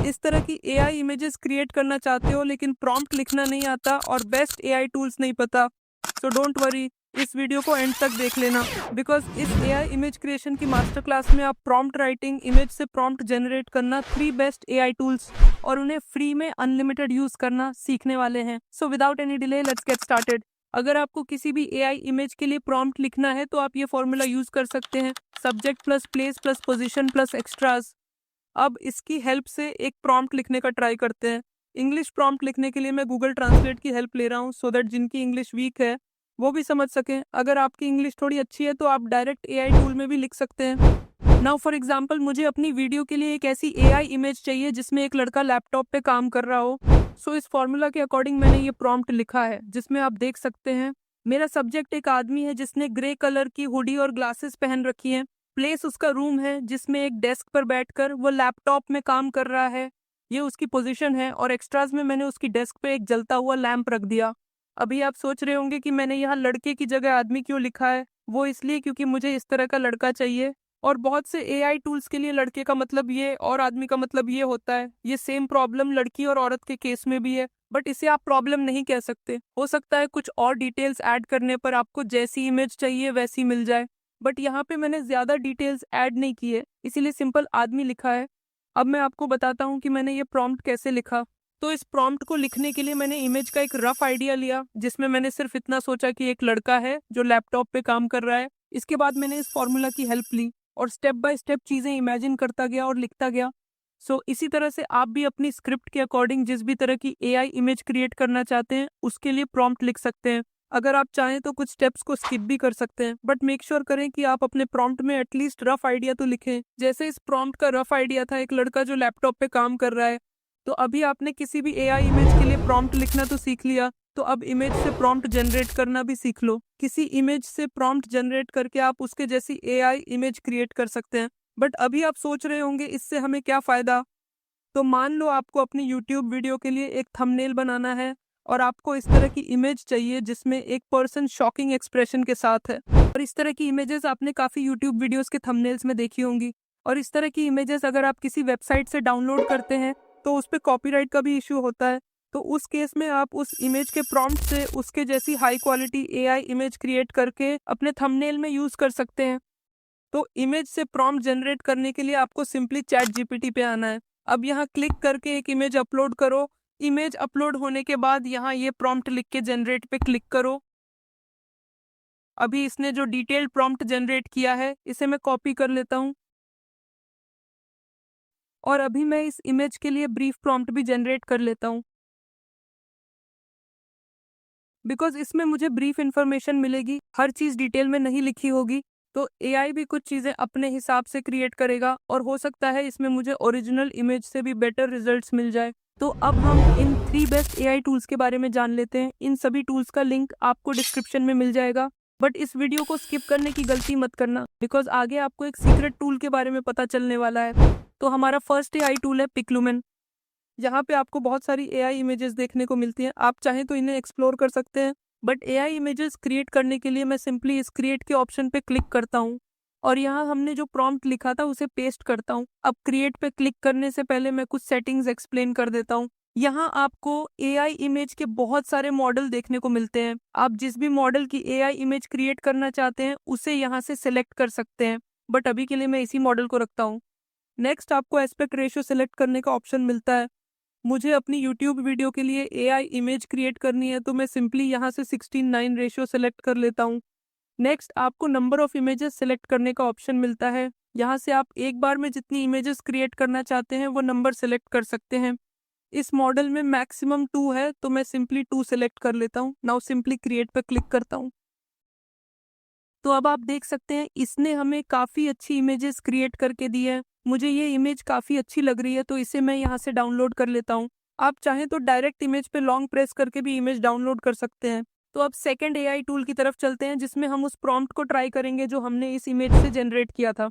इस तरह की एआई इमेजेस क्रिएट करना चाहते हो लेकिन प्रॉम्प्ट लिखना नहीं आता और बेस्ट एआई टूल्स नहीं पता, सो डोंट वरी, इस वीडियो को एंड तक देख लेना। बिकॉज इस एआई इमेज क्रिएशन की मास्टर क्लास में आप प्रॉम्प्ट राइटिंग, इमेज से प्रॉम्प्ट जनरेट करना, 3 बेस्ट एआई टूल्स और उन्हें फ्री में अनलिमिटेड यूज करना सीखने वाले हैं। So without any delay let's get started. अगर आपको किसी भी एआई इमेज के लिए प्रॉम्प्ट लिखना है तो आप ये फॉर्मूला यूज कर सकते हैं, subject plus place plus position plus extras. अब इसकी हेल्प से एक प्रॉम्प्ट लिखने का ट्राई करते हैं। इंग्लिश प्रॉम्प्ट लिखने के लिए मैं गूगल ट्रांसलेट की हेल्प ले रहा हूँ सो दैट जिनकी इंग्लिश वीक है वो भी समझ सकें। अगर आपकी इंग्लिश थोड़ी अच्छी है तो आप डायरेक्ट एआई टूल में भी लिख सकते हैं। नाउ फॉर एग्जांपल, मुझे अपनी वीडियो के लिए एक ऐसी एआई इमेज चाहिए जिसमें एक लड़का लैपटॉप पे काम कर रहा हो। सो इस फॉर्मूला के अकॉर्डिंग मैंने ये प्रॉम्प्ट लिखा है जिसमें आप देख सकते हैं मेरा सब्जेक्ट एक आदमी है जिसने ग्रे कलर की हुडी और ग्लासेस पहन रखी हैं। प्लेस उसका रूम है जिसमें एक डेस्क पर बैठकर वो लैपटॉप में काम कर रहा है, ये उसकी पोजीशन है। और एक्स्ट्राज में मैंने उसकी डेस्क पे एक जलता हुआ लैंप रख दिया। अभी आप सोच रहे होंगे कि मैंने यहाँ लड़के की जगह आदमी क्यों लिखा है। वो इसलिए क्योंकि मुझे इस तरह का लड़का चाहिए और बहुत से एआई टूल्स के लिए लड़के का मतलब ये और आदमी का मतलब ये होता है। ये सेम प्रॉब्लम लड़की और औरत के केस में भी है, बट इसे आप प्रॉब्लम नहीं कह सकते। हो सकता है कुछ और डिटेल्स ऐड करने पर आपको जैसी इमेज चाहिए वैसी मिल जाए, बट यहाँ पे मैंने ज्यादा डिटेल्स ऐड नहीं किए इसीलिए सिंपल आदमी लिखा है। अब मैं आपको बताता हूँ कि मैंने ये प्रॉम्प्ट कैसे लिखा। तो इस प्रॉम्प्ट को लिखने के लिए मैंने इमेज का एक रफ आइडिया लिया जिसमें मैंने सिर्फ इतना सोचा कि एक लड़का है जो लैपटॉप पे काम कर रहा है। इसके बाद मैंने इस फॉर्मूला की हेल्प ली और स्टेप बाय स्टेप चीजें इमेजिन करता गया और लिखता गया। सो इसी तरह से आप भी अपनी स्क्रिप्ट के अकॉर्डिंग जिस भी तरह की एआई इमेज क्रिएट करना चाहते हैं उसके लिए प्रॉम्प्ट लिख सकते हैं। अगर आप चाहें तो कुछ स्टेप्स को स्किप भी कर सकते हैं, बट मेक श्योर करें कि आप अपने प्रॉम्प्ट में एटलीस्ट रफ आइडिया तो लिखें। जैसे इस प्रॉम्प्ट का रफ आइडिया था एक लड़का जो लैपटॉप पे काम कर रहा है। तो अभी आपने किसी भी एआई इमेज के लिए प्रॉम्प्ट लिखना तो सीख लिया, तो अब इमेज से प्रॉम्प्ट जनरेट करना भी सीख लो। किसी इमेज से प्रॉम्प्ट जनरेट करके आप उसके जैसी एआई इमेज क्रिएट कर सकते हैं। बट अभी आप सोच रहे होंगे इससे हमें क्या फायदा। तो मान लो आपको अपनी यूट्यूब वीडियो के लिए एक थंबनेल बनाना है और आपको इस तरह की इमेज चाहिए जिसमें एक पर्सन शॉकिंग एक्सप्रेशन के साथ है। और इस तरह की इमेजेस आपने काफी यूट्यूब वीडियोस के थंबनेल्स में देखी होंगी। और इस तरह की इमेजेस अगर आप किसी वेबसाइट से डाउनलोड करते हैं तो उस पर कॉपीराइट का भी इश्यू होता है। तो उस केस में आप उस इमेज के प्रॉम्प्ट से उसके जैसी high quality AI image create करके अपने थंबनेल में यूज कर सकते हैं। तो इमेज से प्रॉम्प्ट जनरेट करने के लिए आपको सिंपली चैट जीपीटी पे आना है। अब यहाँ क्लिक करके एक इमेज अपलोड करो। इमेज अपलोड होने के बाद यहाँ ये प्रॉम्प्ट लिख के जनरेट पे क्लिक करो। अभी इसने जो डिटेल्ड प्रॉम्प्ट जनरेट किया है इसे मैं कॉपी कर लेता हूँ और अभी मैं इस इमेज के लिए ब्रीफ प्रॉम्प्ट भी जनरेट कर लेता हूँ बिकॉज इसमें मुझे ब्रीफ इंफॉर्मेशन मिलेगी, हर चीज डिटेल में नहीं लिखी होगी। तो एआई भी कुछ चीजें अपने हिसाब से क्रिएट करेगा और हो सकता है इसमें मुझे ओरिजिनल इमेज से भी बेटर रिजल्ट्स मिल जाए। तो अब हम इन 3 बेस्ट एआई टूल्स के बारे में जान लेते हैं। इन सभी टूल्स का लिंक आपको डिस्क्रिप्शन में मिल जाएगा, बट इस वीडियो को स्किप करने की गलती मत करना बिकॉज आगे आपको एक सीक्रेट टूल के बारे में पता चलने वाला है। तो हमारा फर्स्ट एआई टूल है पिक्लुमेन। यहाँ पे आपको बहुत सारी एआई इमेजेस देखने को मिलती हैं, आप चाहें तो इन्हें एक्सप्लोर कर सकते हैं। बट एआई इमेजेस क्रिएट करने के लिए मैं सिंपली इस क्रिएट के ऑप्शन पे क्लिक करता हूँ और यहाँ हमने जो प्रॉम्प्ट लिखा था उसे पेस्ट करता हूँ। अब क्रिएट पे क्लिक करने से पहले मैं कुछ सेटिंग्स एक्सप्लेन कर देता हूँ। यहाँ आपको एआई इमेज के बहुत सारे मॉडल देखने को मिलते हैं। आप जिस भी मॉडल की एआई इमेज क्रिएट करना चाहते हैं उसे यहाँ से सिलेक्ट कर सकते हैं, बट अभी के लिए मैं इसी मॉडल को रखता हूँ। नेक्स्ट आपको एस्पेक्ट रेशियो सिलेक्ट करने का ऑप्शन मिलता है। मुझे अपनी यूट्यूब वीडियो के लिए एआई इमेज क्रिएट करनी है तो मैं सिंपली यहाँ से 16:9 रेशियो सेलेक्ट कर लेता हूँ। नेक्स्ट आपको नंबर ऑफ इमेजेस सेलेक्ट करने का ऑप्शन मिलता है। यहाँ से आप एक बार में जितनी इमेजेस क्रिएट करना चाहते हैं वो नंबर सेलेक्ट कर सकते हैं। इस मॉडल में मैक्सिमम 2 है तो मैं सिंपली 2 सेलेक्ट कर लेता हूँ। नाउ सिंपली क्रिएट पर क्लिक करता हूँ। तो अब आप देख सकते हैं इसने हमें काफ़ी अच्छी इमेजेस क्रिएट करके दी है। मुझे ये इमेज काफ़ी अच्छी लग रही है तो इसे मैं यहाँ से डाउनलोड कर लेता हूँ। आप चाहें तो डायरेक्ट इमेज पे लॉन्ग प्रेस करके भी इमेज डाउनलोड कर सकते हैं। तो अब सेकंड एआई टूल की तरफ चलते हैं जिसमें हम उस प्रॉम्प्ट को ट्राई करेंगे जो हमने इस इमेज से जनरेट किया था।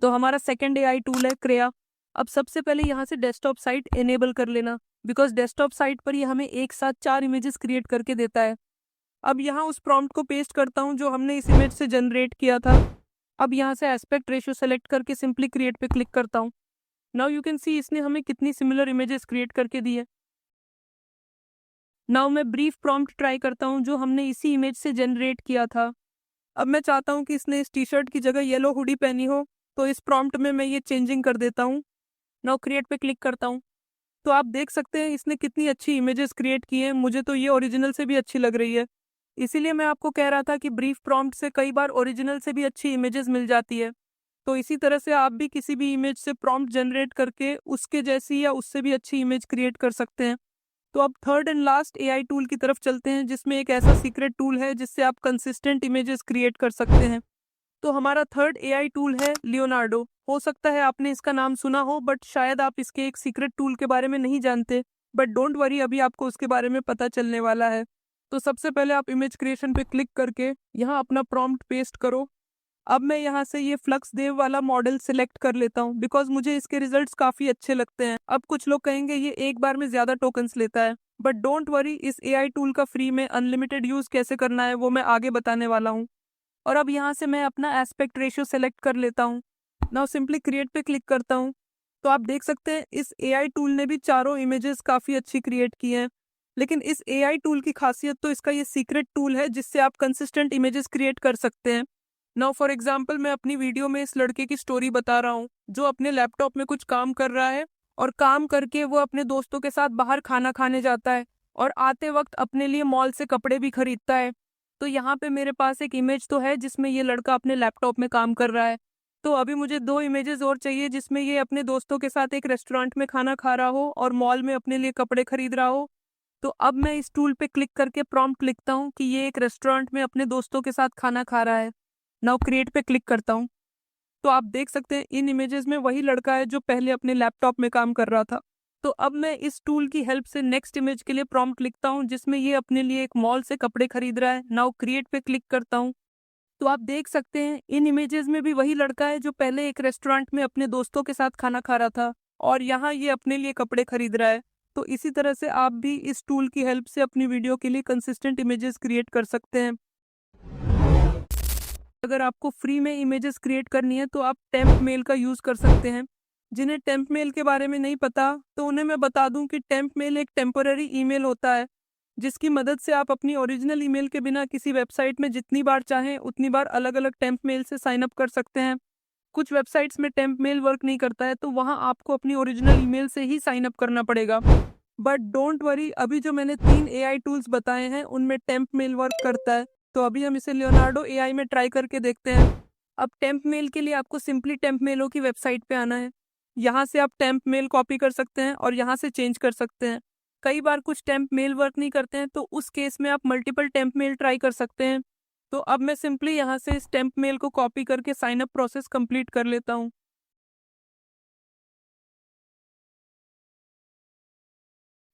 तो हमारा सेकंड एआई टूल है क्रेया। अब सबसे पहले यहाँ से डेस्कटॉप साइट एनेबल कर लेना बिकॉज डेस्कटॉप साइट पर ये हमें एक साथ 4 इमेजेस क्रिएट करके देता है। अब यहाँ उस प्रॉम्प्ट को पेस्ट करता हूँ जो हमने इस इमेज से जनरेट किया था। अब यहाँ से एस्पेक्ट रेशियो सेलेक्ट करके सिंपली क्रिएट पे क्लिक करता हूँ। नाउ यू कैन सी इसने हमें कितनी सिमिलर इमेजेस क्रिएट करके दी है। नाउ मैं ब्रीफ प्रॉम्प्ट ट्राई करता हूँ जो हमने इसी इमेज से जनरेट किया था। अब मैं चाहता हूँ कि इसने इस टी शर्ट की जगह येलो हुडी पहनी हो, तो इस प्रॉम्प्ट में मैं ये चेंजिंग कर देता हूँ। नाउ क्रिएट पे क्लिक करता हूँ, तो आप देख सकते हैं इसने कितनी अच्छी इमेजेस क्रिएट की हैं। मुझे तो ये ओरिजिनल से भी अच्छी लग रही है। इसीलिए मैं आपको कह रहा था कि ब्रीफ प्रॉम्प्ट से कई बार ओरिजिनल से भी अच्छी इमेजेस मिल जाती है। तो इसी तरह से आप भी किसी भी इमेज से प्रॉम्प्ट जनरेट करके उसके जैसी या उससे भी अच्छी इमेज क्रिएट कर सकते हैं। तो अब third and last AI tool की तरफ चलते हैं, जिसमें एक ऐसा सीक्रेट टूल है जिससे आप कंसिस्टेंट इमेजेस क्रिएट कर सकते हैं। तो हमारा थर्ड एआई टूल है लियोनार्डो। हो सकता है आपने इसका नाम सुना हो, बट शायद आप इसके एक सीक्रेट टूल के बारे में नहीं जानते। बट डोंट वरी, अभी आपको उसके बारे में पता चलने वाला है। तो सबसे पहले आप इमेज क्रिएशन पे क्लिक करके यहाँ अपना प्रॉम्प्ट पेस्ट करो। अब मैं यहाँ से ये फ्लक्स देव वाला मॉडल सिलेक्ट कर लेता हूँ, बिकॉज मुझे इसके रिजल्ट्स काफ़ी अच्छे लगते हैं। अब कुछ लोग कहेंगे ये एक बार में ज़्यादा टोकन्स लेता है, बट डोंट वरी, इस एआई टूल का फ्री में अनलिमिटेड यूज़ कैसे करना है वो मैं आगे बताने वाला हूँ। और अब यहाँ से मैं अपना एस्पेक्ट रेशियो सेलेक्ट कर लेता हूँ। नाउ सिंपली क्रिएट पे क्लिक करता हूँ, तो आप देख सकते हैं इस एआई टूल ने भी चारों इमेजेस काफ़ी अच्छी क्रिएट की हैं। लेकिन इस एआई टूल की खासियत तो इसका ये सीक्रेट टूल है जिससे आप कंसिस्टेंट इमेजेस क्रिएट कर सकते हैं। नाउ फॉर एग्जाम्पल, मैं अपनी वीडियो में इस लड़के की स्टोरी बता रहा हूँ जो अपने लैपटॉप में कुछ काम कर रहा है, और काम करके वो अपने दोस्तों के साथ बाहर खाना खाने जाता है, और आते वक्त अपने लिए मॉल से कपड़े भी खरीदता है। तो यहाँ पे मेरे पास एक इमेज तो है जिसमें ये लड़का अपने लैपटॉप में काम कर रहा है। तो अभी मुझे 2 इमेजेस और चाहिए जिसमें ये अपने दोस्तों के साथ एक रेस्टोरेंट में खाना खा रहा हो और मॉल में अपने लिए कपड़े खरीद रहा हो। तो अब मैं इस टूल पे क्लिक करके प्रॉम्प्ट लिखता हूँ कि ये एक रेस्टोरेंट में अपने दोस्तों के साथ खाना खा रहा है। नाउ क्रिएट पे क्लिक करता हूँ, तो आप देख सकते हैं इन इमेजेस में वही लड़का है जो पहले अपने लैपटॉप में काम कर रहा था। तो अब मैं इस टूल की हेल्प से नेक्स्ट इमेज के लिए प्रॉम्प्ट लिखता हूँ जिसमें ये अपने लिए एक मॉल से कपड़े खरीद रहा है। नाउ क्रिएट पे क्लिक करता हूँ, तो आप देख सकते हैं इन इमेजेस में भी वही लड़का है जो पहले एक रेस्टोरेंट में अपने दोस्तों के साथ खाना खा रहा था, और यहाँ ये अपने लिए कपड़े खरीद रहा है। तो इसी तरह से आप भी इस टूल की हेल्प से अपनी वीडियो के लिए कंसिस्टेंट इमेजेस क्रिएट कर सकते हैं। अगर आपको फ्री में इमेजेस क्रिएट करनी है तो आप टेम्प मेल का यूज़ कर सकते हैं। जिन्हें टेम्प मेल के बारे में नहीं पता, तो उन्हें मैं बता दूं कि टेम्प मेल एक टेम्पररी ईमेल होता है जिसकी मदद से आप अपनी ओरिजिनल ईमेल के बिना किसी वेबसाइट में जितनी बार चाहें उतनी बार अलग अलग टेम्प मेल से साइन अप कर सकते हैं। कुछ वेबसाइट्स में टेम्प मेल वर्क नहीं करता है, तो वहाँ आपको अपनी ओरिजिनल ईमेल से ही साइन अप करना पड़ेगा। बट डोंट वरी, अभी जो मैंने 3 एआई टूल्स बताए हैं उनमें टेम्प मेल वर्क करता है। तो अभी हम इसे लियोनार्डो एआई में ट्राई करके देखते हैं। अब टेम्प मेल के लिए आपको सिंपली टेम्प मेलो की वेबसाइट पे आना है। यहाँ से आप टेम्प मेल कॉपी कर सकते हैं और यहाँ से चेंज कर सकते हैं। कई बार कुछ टेम्प मेल वर्क नहीं करते हैं, तो उस केस में आप मल्टीपल टेम्प मेल ट्राई कर सकते हैं। तो अब मैं सिंपली यहाँ से इस टेम्प मेल को कॉपी करके साइन अप प्रोसेस कंप्लीट कर लेता हूँ।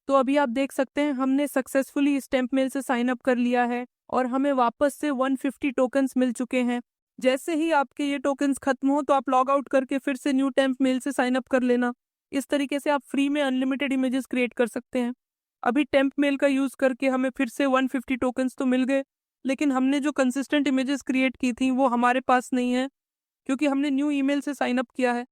तो अभी आप देख सकते हैं हमने सक्सेसफुली इस टेम्प मेल से साइन अप कर लिया है और हमें वापस से 150 टोकन्स मिल चुके हैं। जैसे ही आपके ये टोकन्स खत्म हो तो आप लॉग आउट करके फिर से न्यू टेम्प मेल से साइन अप कर लेना। इस तरीके से आप फ्री में अनलिमिटेड इमेजेस क्रिएट कर सकते हैं। अभी टेम्प मेल का यूज़ करके हमें फिर से 150 टोकन्स तो मिल गए, लेकिन हमने जो कंसिस्टेंट इमेजेस क्रिएट की थी वो हमारे पास नहीं है, क्योंकि हमने न्यू ईमेल से साइन अप किया है।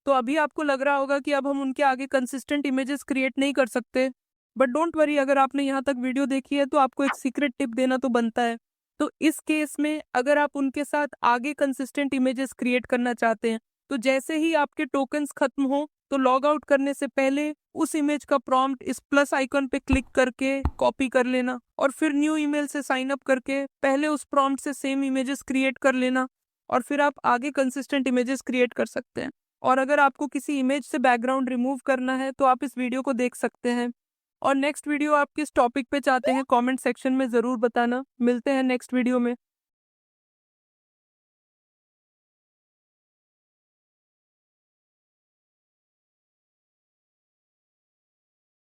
तो अभी आपको लग रहा होगा कि अब हम उनके आगे कंसिस्टेंट इमेजेस क्रिएट नहीं कर सकते, बट डोंट वरी, अगर आपने यहाँ तक वीडियो देखी है तो आपको एक सीक्रेट टिप देना तो बनता है। तो इस केस में अगर आप उनके साथ आगे कंसिस्टेंट इमेजेस क्रिएट करना चाहते हैं, तो जैसे ही आपके टोकन्स खत्म हो तो लॉग आउट करने से पहले उस इमेज का प्रॉम्प्ट इस प्लस आइकन पे क्लिक करके कॉपी कर लेना, और फिर न्यू ईमेल से साइन अप करके पहले उस प्रॉम्प्ट से सेम इमेजेस क्रिएट कर लेना, और फिर आप आगे कंसिस्टेंट इमेजेस क्रिएट कर सकते हैं। और अगर आपको किसी इमेज से बैकग्राउंड रिमूव करना है तो आप इस वीडियो को देख सकते हैं। और नेक्स्ट वीडियो आप किस टॉपिक पे चाहते हैं कमेंट सेक्शन में ज़रूर बताना। मिलते हैं नेक्स्ट वीडियो में।